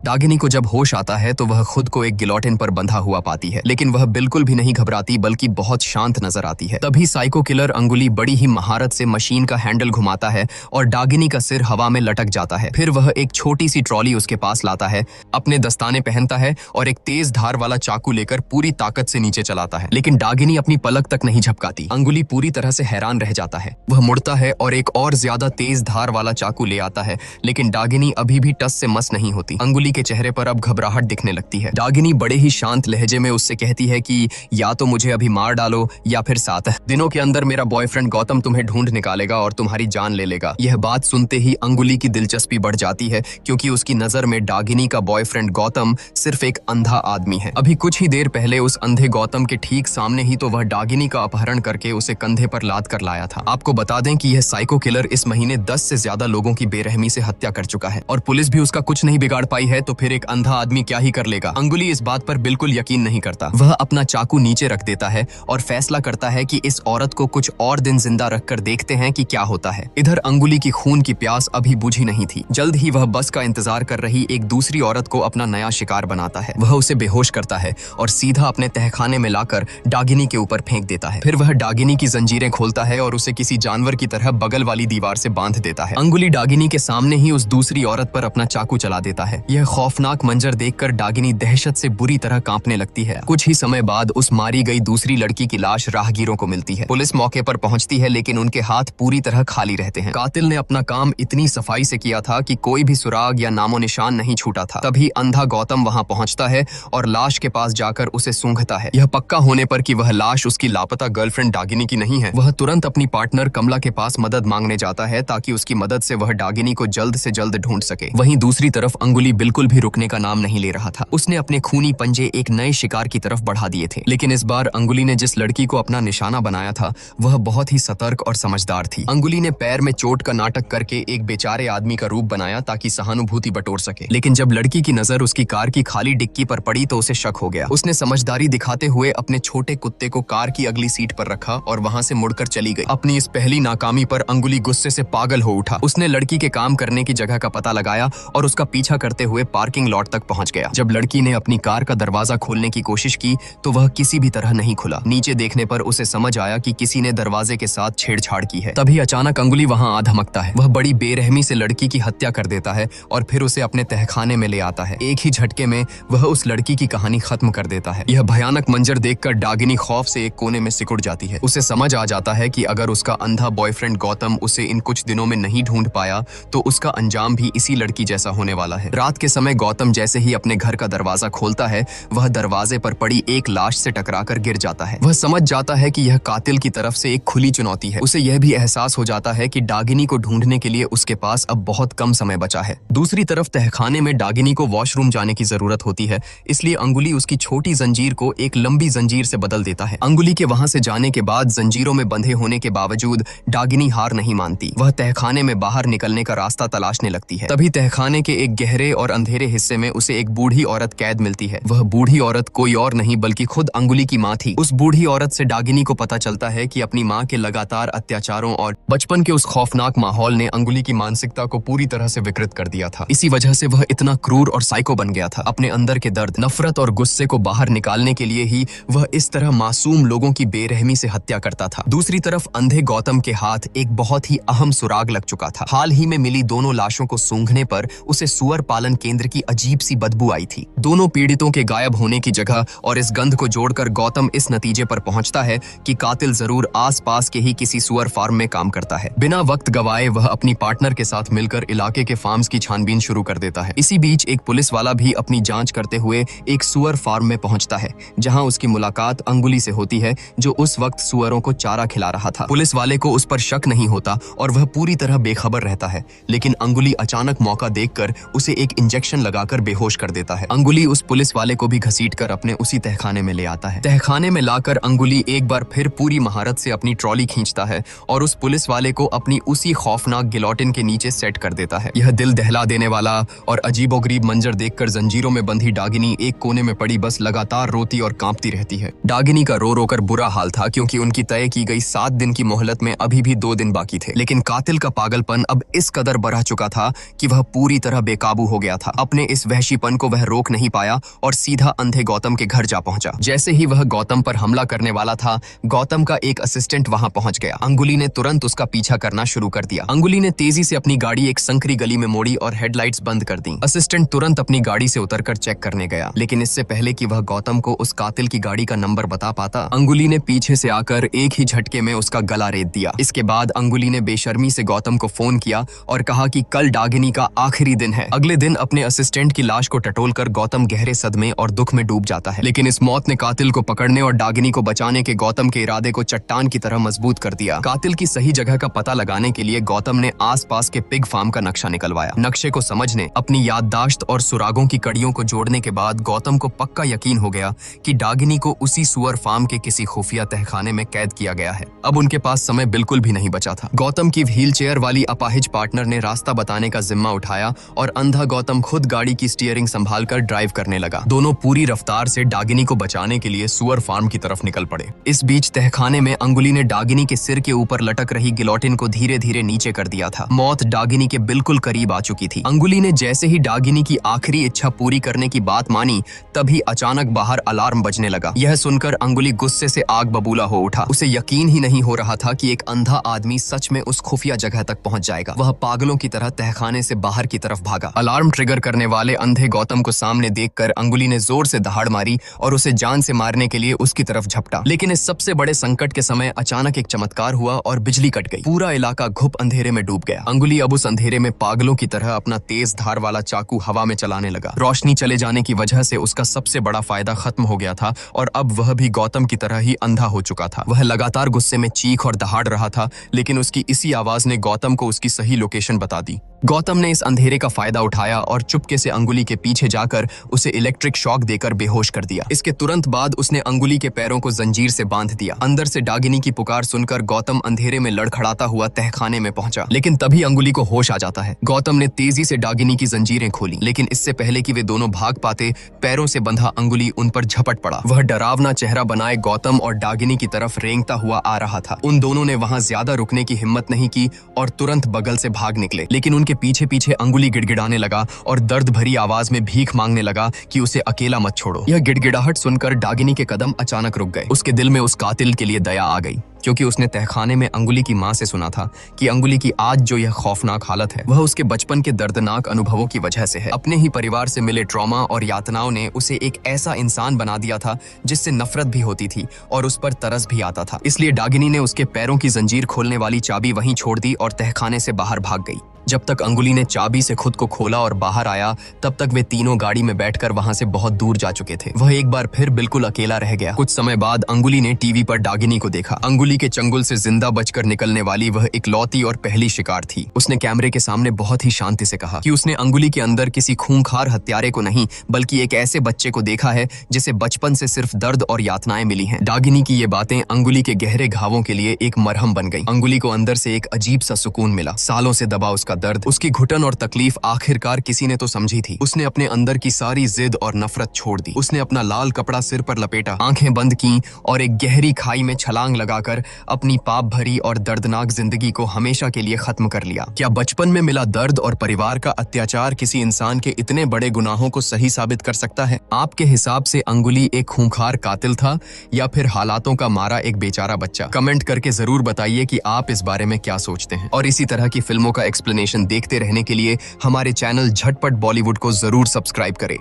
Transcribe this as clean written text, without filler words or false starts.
डागिनी को जब होश आता है तो वह खुद को एक गिलोटिन पर बंधा हुआ पाती है, लेकिन वह बिल्कुल भी नहीं घबराती बल्कि बहुत शांत नजर आती है। तभी साइको किलर अंगुली बड़ी ही महारत से मशीन का हैंडल घुमाता है और डागिनी का सिर हवा में लटक जाता है। फिर वह एक छोटी सी ट्रॉली उसके पास लाता है, अपने दस्ताने पहनता है और एक तेज धार वाला चाकू लेकर पूरी ताकत से नीचे चलाता है, लेकिन डागिनी अपनी पलक तक नहीं झपकाती। अंगुली पूरी तरह से हैरान रह जाता है। वह मुड़ता है और एक और ज्यादा तेज धार वाला चाकू ले आता है, लेकिन डागिनी अभी भी टस से मस नहीं होती। अंगुली के चेहरे पर अब घबराहट दिखने लगती है। डागिनी बड़े ही शांत लहजे में उससे कहती है कि या तो मुझे अभी मार डालो या फिर 7 दिनों के अंदर मेरा बॉयफ्रेंड गौतम तुम्हें ढूंढ निकालेगा और तुम्हारी जान ले लेगा। यह बात सुनते ही अंगुली की दिलचस्पी बढ़ जाती है, क्योंकि उसकी नजर में डागिनी का बॉयफ्रेंड गौतम सिर्फ एक अंधा आदमी है। अभी कुछ ही देर पहले उस अंधे गौतम के ठीक सामने ही तो वह डागिनी का अपहरण करके उसे कंधे पर लाद कर लाया था। आपको बता दें कि यह साइको किलर इस महीने 10 से ज्यादा लोगों की बेरहमी से हत्या कर चुका है और पुलिस भी उसका कुछ नहीं बिगाड़ पाई है, तो फिर एक अंधा आदमी क्या ही कर लेगा। अंगुली इस बात पर बिल्कुल यकीन नहीं करता। वह अपना चाकू नीचे रख देता है और फैसला करता है कि इस औरत को कुछ और दिन जिंदा रखकर देखते हैं कि क्या होता है। इधर अंगुली की खून की प्यास अभी बुझी नहीं थी। जल्द ही वह बस का इंतजार कर रही एक दूसरी औरत को अपना नया शिकार बनाता है। वह उसे बेहोश करता है और सीधा अपने तहखाने में लाकर डागिनी के ऊपर फेंक देता है। फिर वह डागिनी की जंजीरें खोलता है और उसे किसी जानवर की तरह बगल वाली दीवार से बांध देता है। अंगुली डागिनी के सामने ही उस दूसरी औरत पर अपना चाकू चला देता है। यह खौफनाक मंजर देखकर डागिनी दहशत से बुरी तरह कांपने लगती है। कुछ ही समय बाद उस मारी गई दूसरी लड़की की लाश राहगीरों को मिलती है। पुलिस मौके पर पहुंचती है, लेकिन उनके हाथ पूरी तरह खाली रहते हैं। कातिल ने अपना काम इतनी सफाई से किया था कि कोई भी सुराग या नामो निशान नहीं छूटा था। तभी अंधा गौतम वहां पहुंचता है और लाश के पास जाकर उसे सूंघता है। यह पक्का होने पर कि वह लाश उसकी लापता गर्लफ्रेंड डागिनी की नहीं है, वह तुरंत अपनी पार्टनर कमला के पास मदद मांगने जाता है, ताकि उसकी मदद से वह डागिनी को जल्द से जल्द ढूंढ सके। वहीं दूसरी तरफ अंगुली बिल्कुल भी रुकने का नाम नहीं ले रहा था। उसने अपने खूनी पंजे एक नए शिकार की तरफ बढ़ा दिए थे, लेकिन इस बार अंगुली ने जिस लड़की को अपना निशाना बनाया था वह बहुत ही सतर्क और समझदार थी। अंगुली ने पैर में चोट का नाटक करके एक बेचारे आदमी का रूप बनाया ताकि सहानुभूति बटोर सके, लेकिन जब लड़की की नजर उसकी कार की खाली डिक्की पर पड़ी तो उसे शक हो गया। उसने समझदारी दिखाते हुए अपने छोटे कुत्ते को कार की अगली सीट पर रखा और वहां से मुड़कर चली गई। अपनी इस पहली नाकामी पर अंगुली गुस्से से पागल हो उठा। उसने लड़की के काम करने की जगह का पता लगाया और उसका पीछा करते हुए पार्किंग लॉट तक पहुंच गया। जब लड़की ने अपनी कार का दरवाजा खोलने की कोशिश की तो वह किसी भी तरह नहीं खुला। नीचे देखने पर उसे समझ आया कि किसी ने दरवाजे के साथ छेड़छाड़ की है। तभी अचानक अंगुली वहां आ धमकता है। वह बड़ी बेरहमी से लड़की की हत्या कर देता है और फिर उसे अपने तहखाने में ले आता है। एक ही झटके में वह उस लड़की की कहानी खत्म कर देता है। यह भयानक मंजर देखकर डागिनी खौफ से एक कोने में सिकुड़ जाती है। उसे समझ आ जाता है कि अगर उसका अंधा बॉयफ्रेंड गौतम उसे इन कुछ दिनों में नहीं ढूंढ पाया तो उसका अंजाम भी इसी लड़की जैसा होने वाला है। रात के समय गौतम जैसे ही अपने घर का दरवाजा खोलता है वह दरवाजे पर पड़ी एक लाश से टकराकर गिर जाता है। वह समझ जाता है कि यह कातिल की तरफ से एक खुली चुनौती है। उसे यह भी एहसास हो जाता है कि डागिनी को ढूंढने के लिए उसके पास अब बहुत कम समय बचा है। दूसरी तरफ तहखाने में डागिनी को वॉशरूम जाने की जरूरत होती है, इसलिए अंगुली उसकी छोटी जंजीर को एक लंबी जंजीर से बदल देता है। अंगुली के वहां से जाने के बाद जंजीरों में बंधे होने के बावजूद डागिनी हार नहीं मानती। वह तहखाने में बाहर निकलने का रास्ता तलाशने लगती है। तभी तहखाने के एक गहरे और अंधेरे हिस्से में उसे एक बूढ़ी औरत कैद मिलती है। वह बूढ़ी औरत कोई और नहीं बल्कि खुद अंगुली की माँ थी। उस बूढ़ी औरत से डागिनी को पता चलता है कि अपनी माँ के लगातार अत्याचारों और बचपन के उस खौफनाक माहौल ने अंगुली की मानसिकता को पूरी तरह से विकृत कर दिया था। इसी वजह से वह इतना क्रूर और साइको बन गया था। अपने अंदर के दर्द, नफरत और गुस्से को बाहर निकालने के लिए ही वह इस तरह मासूम लोगों की बेरहमी से हत्या करता था। दूसरी तरफ अंधे गौतम के हाथ एक बहुत ही अहम सुराग लग चुका था। हाल ही में मिली दोनों लाशों को सूंघने पर उसे सुअर पालन केंद्र की अजीब सी बदबू आई थी। दोनों पीड़ितों के गायब होने की जगह और इस गंध को जोड़कर गौतम इस नतीजे पर पहुंचता है कि कातिल जरूर आसपास के ही किसी सुअर फार्म में काम करता है। बिना वक्त गवाए वह अपनी पार्टनर के साथ मिलकर इलाके के फार्म्स की छानबीन शुरू कर देता है। इसी बीच एक पुलिस वाला भी अपनी जांच करते हुए एक सुअर फार्म में पहुंचता है, जहां उसकी मुलाकात अंगुली से होती है, जो उस वक्त सुअरों को चारा खिला रहा था। पुलिस वाले को उस पर शक नहीं होता और वह पूरी तरह बेखबर रहता है, लेकिन अंगुली अचानक मौका देखकर उसे एक इंजेक्शन लगाकर बेहोश कर देता है। अंगुली उस पुलिस वाले को भी घसीटकर अपने उसी तहखाने में ले आता है। तहखाने में लाकर अंगुली एक बार फिर पूरी महारत से अपनी ट्रॉली खींचता है और उस पुलिस वाले को अपनी उसी खौफनाक गिलोटिन के नीचे सेट कर देता है। यह दिल दहला देने वाला और अजीबोगरीब मंजर देखकर जंजीरों में बंधी डागिनी एक कोने में पड़ी बस लगातार रोती और कांपती रहती है। डागिनी का रो रो कर बुरा हाल था, क्योंकि उनकी तय की गई 7 दिन की मोहलत में अभी भी 2 दिन बाकी थे। लेकिन कातिल का पागलपन अब इस कदर बढ़ा चुका था कि वह पूरी तरह बेकाबू हो गया था। अपने इस वहशीपन को वह रोक नहीं पाया और सीधा अंधे गौतम के घर जा पहुंचा। जैसे ही वह गौतम पर हमला करने वाला था, गौतम का एक असिस्टेंट वहां पहुंच गया। अंगुली ने तुरंत उसका पीछा करना शुरू कर दिया। अंगुली ने तेजी से अपनी गाड़ी एक संकरी गली में मोड़ी और हेडलाइट्स बंद कर दी। असिस्टेंट तुरंत अपनी गाड़ी से उतरकर चेक करने गया, लेकिन इससे पहले कि वह गौतम को उस कातिल की गाड़ी का नंबर बता पाता, अंगुली ने पीछे से आकर एक ही झटके में उसका गला रेत दिया। इसके बाद अंगुली ने बेशर्मी से गौतम को फोन किया और कहा कि कल डागिनी का आखिरी दिन है। अगले दिन अपने असिस्टेंट की लाश को टटोलकर गौतम गहरे सदमे और दुख में डूब जाता है, लेकिन इस मौत ने कातिल को पकड़ने और डागिनी को बचाने के गौतम के इरादे को चट्टान की तरह मजबूत कर दिया। कातिल की सही जगह का पता लगाने के लिए गौतम ने आसपास के पिग फार्म का नक्शा निकलवाया। नक्शे को समझने, अपनी याददाश्त और सुरागों की कड़ियों को जोड़ने के बाद गौतम को पक्का यकीन हो गया कि डागिनी को उसी सुअर फार्म के किसी खुफिया तहखाने में कैद किया गया है। अब उनके पास समय बिल्कुल भी नहीं बचा था। गौतम की व्हील चेयर वाली अपाहिज पार्टनर ने रास्ता बताने का जिम्मा उठाया और अंधा गौतम खुद गाड़ी की स्टीयरिंग संभालकर ड्राइव करने लगा। दोनों पूरी रफ्तार से डागिनी को बचाने के लिए सुअर फार्म की तरफ निकल पड़े। इस बीच तहखाने में अंगुली ने डागिनी के सिर के ऊपर लटक रही गिलोटिन को धीरे धीरे नीचे कर दिया था। मौत डागिनी के बिल्कुल करीब आ चुकी थी। अंगुली ने जैसे ही डागिनी की आखिरी इच्छा पूरी करने की बात मानी, तभी अचानक बाहर अलार्म बजने लगा। यह सुनकर अंगुली गुस्से से आग बबूला हो उठा। उसे यकीन ही नहीं हो रहा था कि एक अंधा आदमी सच में उस खुफिया जगह तक पहुंच जाएगा। वह पागलों की तरह तहखाने से बाहर की तरफ भागा। अलार्म ट्रिगर करने वाले अंधे गौतम को सामने देखकर अंगुली ने जोर से दहाड़ मारी और उसे जान से मारने के लिए उसकी तरफ झपटा। लेकिन इस सबसे बड़े संकट के समय अचानक एक चमत्कार हुआ और बिजली कट गई। पूरा इलाका घुप अंधेरे में डूब गया। अंगुली अब उस अंधेरे में पागलों की तरह अपना तेज धार वाला चाकू हवा में चलाने लगा। रोशनी चले जाने की वजह से उसका सबसे बड़ा फायदा खत्म हो गया था और अब वह भी गौतम की तरह ही अंधा हो चुका था। वह लगातार गुस्से में चीख और दहाड़ रहा था, लेकिन उसकी इसी आवाज ने गौतम को उसकी सही लोकेशन बता दी। गौतम ने इस अंधेरे का फायदा उठाया और चुपके से अंगुली के पीछे जाकर उसे इलेक्ट्रिक शॉक देकर बेहोश कर दिया। इसके तुरंत बाद उसने अंगुली के पैरों को जंजीर से बांध दिया। अंदर से डागिनी की पुकार सुनकर गौतम अंधेरे में लड़खड़ाता हुआ तहखाने में पहुंचा, लेकिन तभी अंगुली को होश आ जाता है। गौतम ने तेजी से डागिनी की जंजीरें खोली, लेकिन इससे पहले कि वे दोनों भाग पाते, पैरों से बंधा अंगुली उन पर झपट पड़ा। वह डरावना चेहरा बनाए गौतम और डागिनी की तरफ रेंगता हुआ आ रहा था। उन दोनों ने वहां ज्यादा रुकने की हिम्मत नहीं की और तुरंत बगल से भाग निकले, लेकिन उनके पीछे पीछे अंगुली गिड़गिड़ाने लगा और दर्द भरी आवाज में भीख मांगने लगा कि उसे अकेला मत छोड़ो। यह गिड़गिड़ाहट सुनकर डागिनी के कदम अचानक रुक गए। उसके दिल में उस कातिल के लिए दया आ गई, क्योंकि उसने तहखाने में अंगुली की मां से सुना था कि अंगुली की आज जो यह खौफनाक हालत है, वह उसके बचपन के दर्दनाक अनुभवों की वजह से है। अपने ही परिवार से मिले ट्रॉमा और यातनाओं ने उसे एक ऐसा इंसान बना दिया था जिससे नफरत भी होती थी और उस पर तरस भी आता था। इसलिए डागिनी ने उसके पैरों की जंजीर खोलने वाली चाबी वहीं छोड़ दी और तहखाने से बाहर भाग गई। जब तक अंगुली ने चाबी से खुद को खोला और बाहर आया, तब तक वे तीनों गाड़ी में बैठकर वहां से बहुत दूर जा चुके थे। वह एक बार फिर बिल्कुल अकेला रह गया। कुछ समय बाद अंगुली ने टीवी पर डागिनी को देखा। अंगुली के चंगुल से जिंदा बचकर निकलने वाली वह इकलौती और पहली शिकार थी। उसने कैमरे के सामने बहुत ही शांति से कहा कि उसने अंगुली के अंदर किसी खूंखार हत्यारे को नहीं, बल्कि एक ऐसे बच्चे को देखा है जिसे बचपन से सिर्फ दर्द और यातनाएं मिली हैं। डागिनी की ये बातें अंगुली के गहरे घावों के लिए एक मरहम बन गई। अंगुली को अंदर से एक अजीब सा सुकून मिला। सालों से दबा उसका दर्द, उसकी घुटन और तकलीफ आखिरकार किसी ने तो समझी थी। उसने अपने अंदर की सारी जिद और नफरत छोड़ दी। उसने अपना लाल कपड़ा सिर पर लपेटा, आंखें बंद की और एक गहरी खाई में छलांग लगाकर अपनी पाप भरी और दर्दनाक जिंदगी को हमेशा के लिए खत्म कर लिया। क्या बचपन में मिला दर्द और परिवार का अत्याचार किसी इंसान के इतने बड़े गुनाहों को सही साबित कर सकता है? आपके हिसाब से अंगुली एक खूंखार कातिल था या फिर हालातों का मारा एक बेचारा बच्चा? कमेंट करके जरूर बताइए कि आप इस बारे में क्या सोचते हैं। और इसी तरह की फिल्मों का एक्सप्लेनेशन देखते रहने के लिए हमारे चैनल झटपट बॉलीवुड को जरूर सब्सक्राइब करें।